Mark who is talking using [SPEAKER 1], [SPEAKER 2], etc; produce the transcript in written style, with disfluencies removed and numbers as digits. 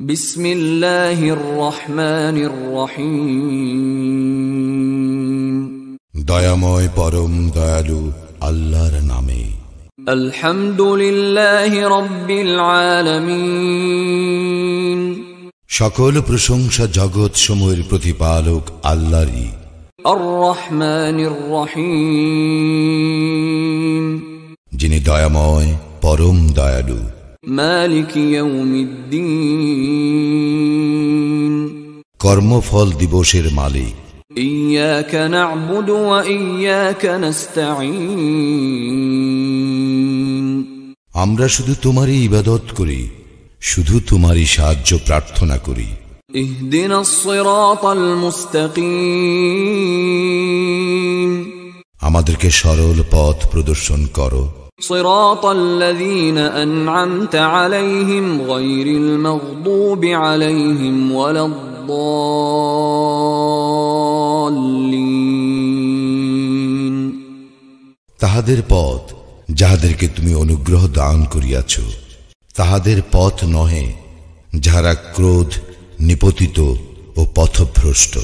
[SPEAKER 1] বিসমিল্লাহির রহমানির রহিম।
[SPEAKER 2] দয়াময় পরম দয়ালু আল্লাহর নামে।
[SPEAKER 1] আলহামদুলিল্লাহি রাব্বিল আলামিন।
[SPEAKER 2] সকল প্রশংসা জগৎ সমূহের প্রতিপালক আল্লাহরই।
[SPEAKER 1] আর রহমানির রহিম।
[SPEAKER 2] যিনি দয়াময় পরম দয়ালু।
[SPEAKER 1] মালিক ইয়াউমিদ্দিন।
[SPEAKER 2] কর্মফল দিবসের মালিক।
[SPEAKER 1] ইয়্যাকা না'বুদু ওয়া ইয়্যাকা নাস্তাঈন।
[SPEAKER 2] আমরা শুধু তোমারই ইবাদত করি, শুধু তোমারই সাহায্য প্রার্থনা করি।
[SPEAKER 1] ইহদিনাস সিরাতাল মুস্তাকিম।
[SPEAKER 2] আমাদেরকে সরল পথ প্রদর্শন করো।
[SPEAKER 1] সিরাতাল্লাযীনা আন'আমতা আলাইহিম গায়রিল মাগদুবি আলাইহিম ওয়ালাদ-দাল্লিন।
[SPEAKER 2] তাহাদের পথ যাহাদেরকে তুমি অনুগ্রহ দান করিয়াছ, তাহাদের পথ নহে যাহারা ক্রোধ নিপতিত ও পথভ্রষ্ট।